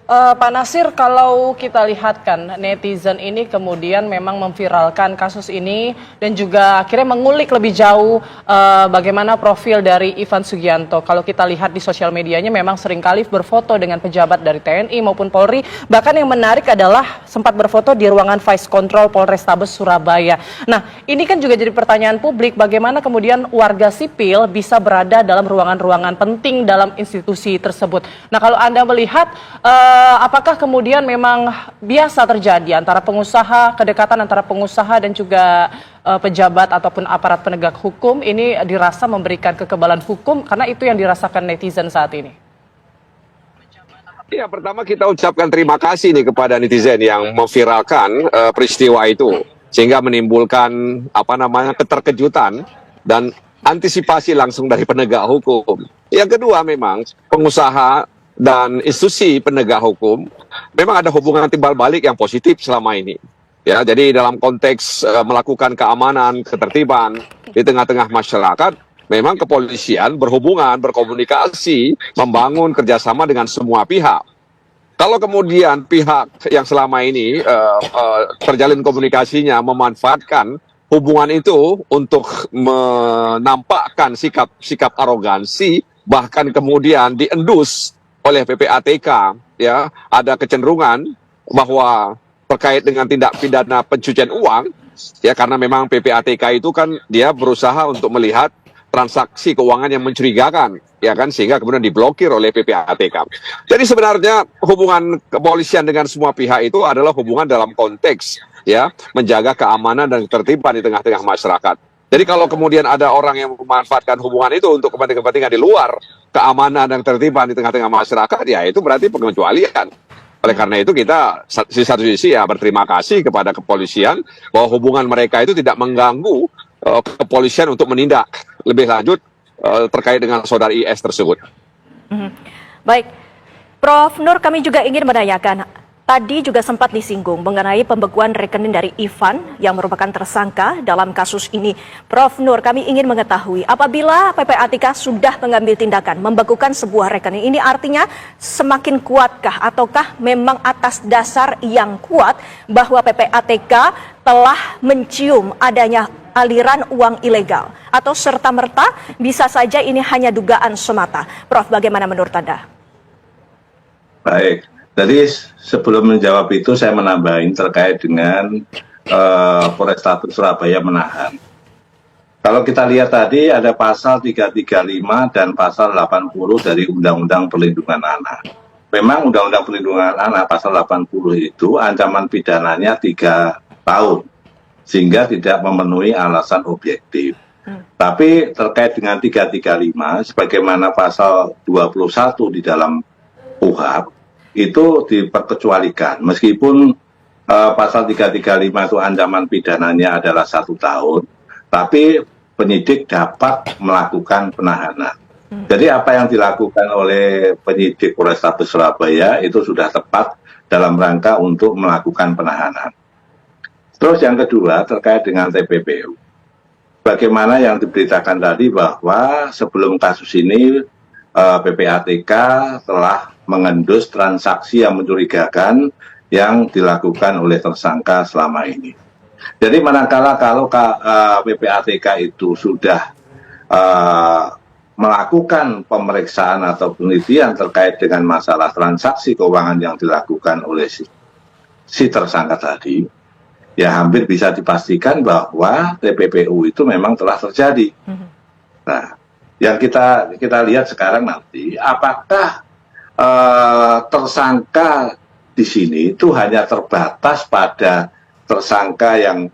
Pak Nasir, kalau kita lihat kan netizen ini kemudian memang memviralkan kasus ini dan juga akhirnya mengulik lebih jauh bagaimana profil dari Ivan Sugianto. Kalau kita lihat di sosial medianya memang seringkali berfoto dengan pejabat dari TNI maupun Polri. Bahkan yang menarik adalah sempat berfoto di ruangan Vice Control Polrestabes Surabaya. Nah, ini kan juga jadi pertanyaan publik, bagaimana kemudian warga sipil bisa berada dalam ruangan-ruangan penting dalam institusi tersebut. Nah, kalau Anda melihat apakah kemudian memang biasa terjadi antara pengusaha, kedekatan antara pengusaha dan juga pejabat ataupun aparat penegak hukum ini dirasa memberikan kekebalan hukum karena itu yang dirasakan netizen saat ini? Ya, pertama kita ucapkan terima kasih nih kepada netizen yang memviralkan peristiwa itu sehingga menimbulkan keterkejutan dan antisipasi langsung dari penegak hukum. Yang kedua, memang pengusaha dan institusi penegak hukum memang ada hubungan timbal balik yang positif selama ini. Ya, jadi dalam konteks melakukan keamanan, ketertiban di tengah-tengah masyarakat, memang kepolisian berhubungan, berkomunikasi, membangun kerjasama dengan semua pihak. Kalau kemudian pihak yang selama ini terjalin komunikasinya memanfaatkan hubungan itu untuk menampakkan sikap arogansi, bahkan kemudian diendus oleh PPATK, ya, ada kecenderungan bahwa terkait dengan tindak pidana pencucian uang, ya, karena memang PPATK itu kan dia berusaha untuk melihat transaksi keuangan yang mencurigakan, ya kan, sehingga kemudian diblokir oleh PPATK. Jadi sebenarnya hubungan kepolisian dengan semua pihak itu adalah hubungan dalam konteks, ya, menjaga keamanan dan ketertiban di tengah-tengah masyarakat. Jadi kalau kemudian ada orang yang memanfaatkan hubungan itu untuk kepentingan-kepentingan di luar keamanan dan ketertiban di tengah-tengah masyarakat, ya itu berarti pengecualian. Oleh karena itu kita di satu sisi ya berterima kasih kepada kepolisian bahwa hubungan mereka itu tidak mengganggu kepolisian untuk menindak lebih lanjut terkait dengan saudari IS tersebut. Baik, Prof. Nur, kami juga ingin menanyakan. Tadi juga sempat disinggung mengenai pembekuan rekening dari Ivan yang merupakan tersangka dalam kasus ini. Prof. Nur, kami ingin mengetahui apabila PPATK sudah mengambil tindakan membekukan sebuah rekening, ini artinya semakin kuatkah ataukah memang atas dasar yang kuat bahwa PPATK telah mencium adanya aliran uang ilegal atau serta-merta bisa saja ini hanya dugaan semata? Prof, bagaimana menurut Anda? Baik. Jadi sebelum menjawab itu saya menambahin terkait dengan Polrestabes Surabaya menahan. Kalau kita lihat tadi ada pasal 335 dan pasal 80 dari Undang-Undang Perlindungan Anak. Memang Undang-Undang Perlindungan Anak pasal 80 itu ancaman pidananya 3 tahun sehingga tidak memenuhi alasan objektif. Tapi terkait dengan 335 sebagaimana pasal 21 di dalam KUHP itu diperkecualikan meskipun pasal 335 itu ancaman pidananya adalah 1 tahun, tapi penyidik dapat melakukan penahanan. Jadi apa yang dilakukan oleh penyidik Polrestabes Surabaya itu sudah tepat dalam rangka untuk melakukan penahanan. Terus yang kedua terkait dengan TPPU. Bagaimana yang diberitakan tadi bahwa sebelum kasus ini PPATK telah mengendus transaksi yang mencurigakan yang dilakukan oleh tersangka selama ini. Jadi manakala kalau PPATK itu sudah melakukan pemeriksaan atau penelitian terkait dengan masalah transaksi keuangan yang dilakukan oleh si tersangka tadi, ya hampir bisa dipastikan bahwa TPPU itu memang telah terjadi. Nah, yang kita lihat sekarang nanti, apakah tersangka di sini itu hanya terbatas pada tersangka yang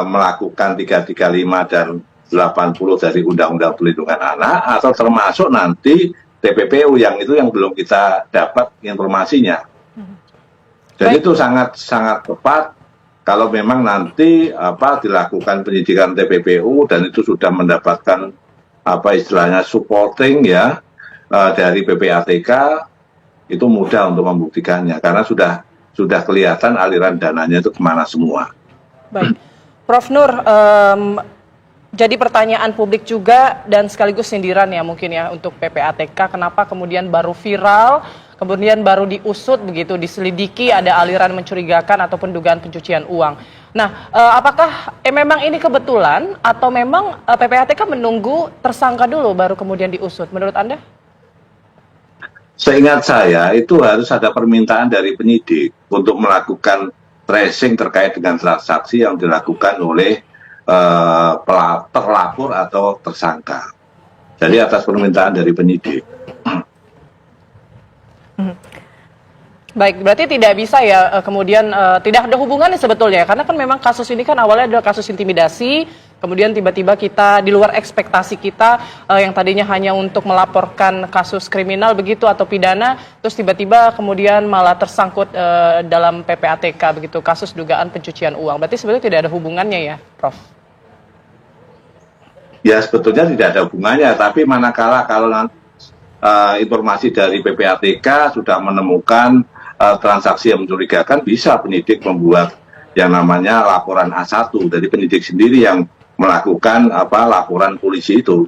melakukan 335 dan 80 dari Undang-Undang Perlindungan Anak, atau termasuk nanti TPPU yang belum kita dapat informasinya. Jadi itu sangat tepat kalau memang nanti dilakukan penyidikan TPPU dan itu sudah mendapatkan istilahnya supporting ya dari PPATK, itu mudah untuk membuktikannya karena sudah kelihatan aliran dananya itu kemana semua. Baik, Prof. Nur, jadi pertanyaan publik juga dan sekaligus sindiran ya mungkin ya untuk PPATK, kenapa kemudian baru viral, kemudian baru diusut begitu, diselidiki ada aliran mencurigakan ataupun dugaan pencucian uang. Nah, apakah memang ini kebetulan atau memang PPATK menunggu tersangka dulu baru kemudian diusut? Menurut Anda? Seingat saya itu harus ada permintaan dari penyidik untuk melakukan tracing terkait dengan transaksi yang dilakukan oleh terlapor atau tersangka. Jadi atas permintaan dari penyidik. Baik, berarti tidak bisa ya kemudian tidak ada hubungannya sebetulnya, karena kan memang kasus ini kan awalnya adalah kasus intimidasi, kemudian tiba-tiba kita di luar ekspektasi kita yang tadinya hanya untuk melaporkan kasus kriminal begitu atau pidana, terus tiba-tiba kemudian malah tersangkut dalam PPATK begitu, kasus dugaan pencucian uang. Berarti sebetulnya tidak ada hubungannya ya, Prof? Ya sebetulnya tidak ada hubungannya, tapi manakala kalau informasi dari PPATK sudah menemukan transaksi yang mencurigakan, bisa penyidik membuat yang namanya laporan A1 dari penyidik sendiri yang melakukan laporan polisi itu.